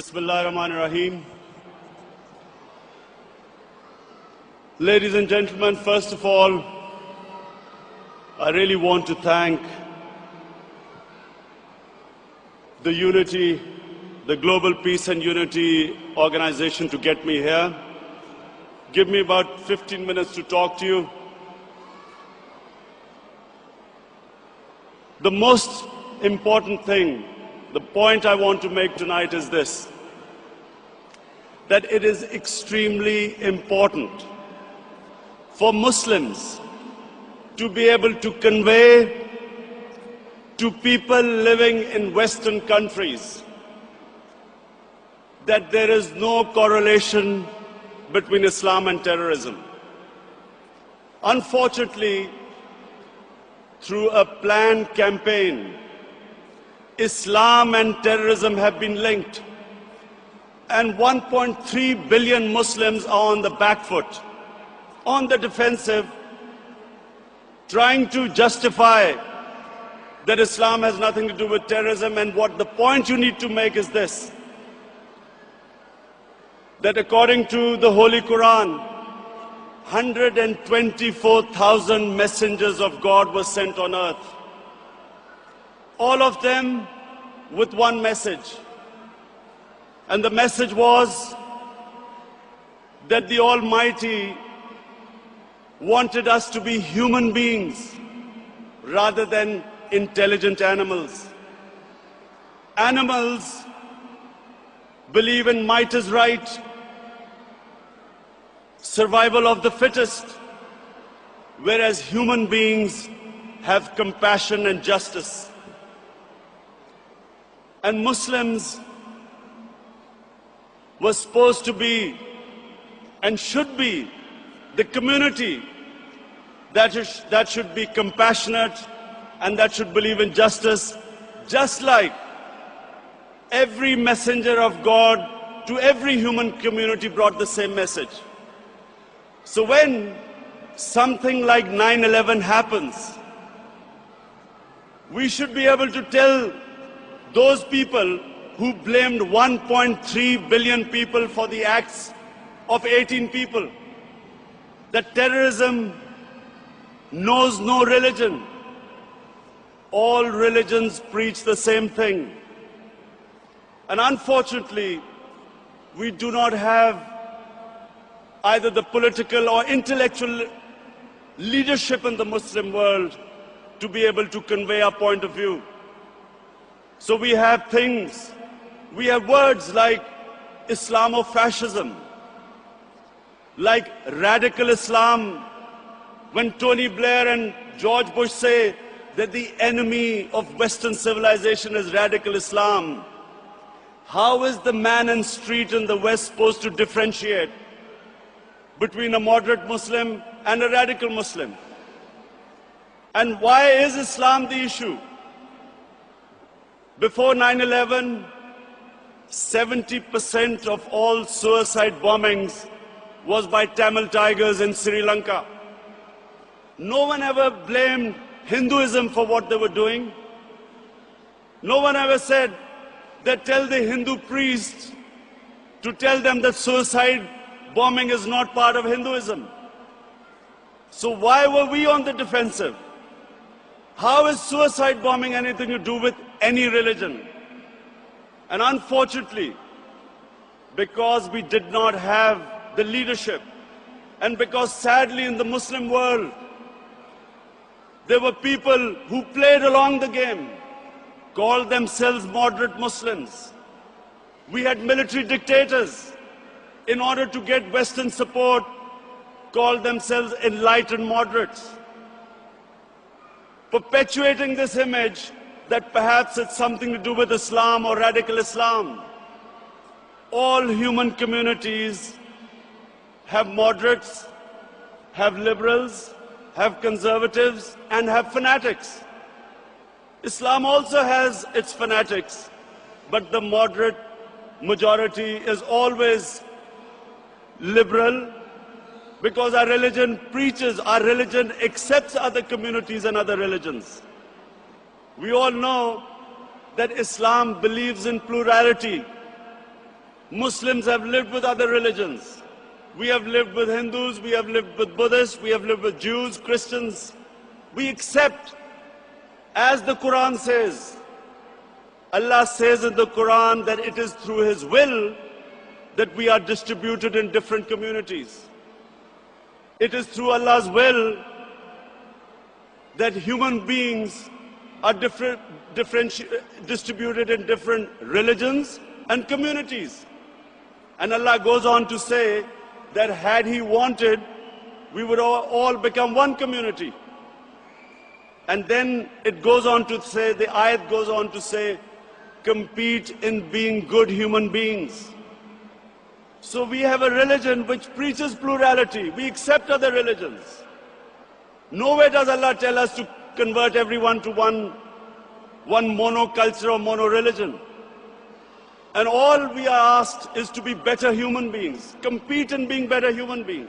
Bismillahirrahmanirrahim. Ladies and gentlemen, first of all, I really want to thank the Unity, the Global Peace and Unity organization to get me here. Give me about 15 minutes to talk to you. The most important thing, the point I want to make tonight is this, that it is extremely important for Muslims to be able to convey to people living in Western countries that there is no correlation between Islam and terrorism. Unfortunately, through a planned campaign, Islam and terrorism have been linked, and 1.3 billion Muslims are on the back foot, on the defensive, trying to justify that Islam has nothing to do with terrorism. And what the point you need to make is this, that according to the Holy Quran, 124,000 messengers of God were sent on earth, all of them with one message. And the message was that the Almighty wanted us to be human beings rather than intelligent animals. Animals believe in might is right, survival of the fittest, whereas human beings have compassion and justice. And Muslims were supposed to be and should be the community that should be compassionate and that should believe in justice, just like every messenger of God to every human community brought the same message. So when something like 9/11 happens, we should be able to tell those people who blamed 1.3 billion people for the acts of 18 people that terrorism knows no religion. All religions preach the same thing. And unfortunately, we do not have either the political or intellectual leadership in the Muslim world to be able to convey our point of view. So we have things, we have words like Islamofascism, like radical Islam, when Tony Blair and George Bush say that the enemy of Western civilization is radical Islam. How is the man in the street in the West supposed to differentiate between a moderate Muslim and a radical Muslim? And why is Islam the issue? Before 9/11, 70% of all suicide bombings was by Tamil Tigers in Sri Lanka. No one ever blamed Hinduism for what they were doing. No one ever said that tell the Hindu priests to tell them that suicide bombing is not part of Hinduism. So why were we on the defensive? How is suicide bombing anything to do with any religion? And unfortunately, because we did not have the leadership, and because sadly in the Muslim world, there were people who played along the game, called themselves moderate Muslims. We had military dictators, in order to get Western support, called themselves enlightened moderates, perpetuating this image that perhaps it's something to do with Islam or radical Islam. All human communities have moderates, have liberals, have conservatives, and have fanatics. Islam also has its fanatics, but the moderate majority is always liberal, because our religion preaches, our religion accepts other communities and other religions. We all know that Islam believes in plurality. Muslims have lived with other religions. We have lived with Hindus, we have lived with Buddhists, we have lived with Jews, Christians. We accept, as the Quran says, Allah says in the Quran that it is through His will that we are distributed in different communities. It is through Allah's will that human beings are distributed in different religions and communities. And Allah goes on to say that had He wanted, we would all become one community. And then it goes on to say, the ayat goes on to say, compete in being good human beings. So we have a religion which preaches plurality. We accept other religions. Nowhere does Allah tell us to convert everyone to one monoculture or mono-religion. And all we are asked is to be better human beings, compete in being better human beings.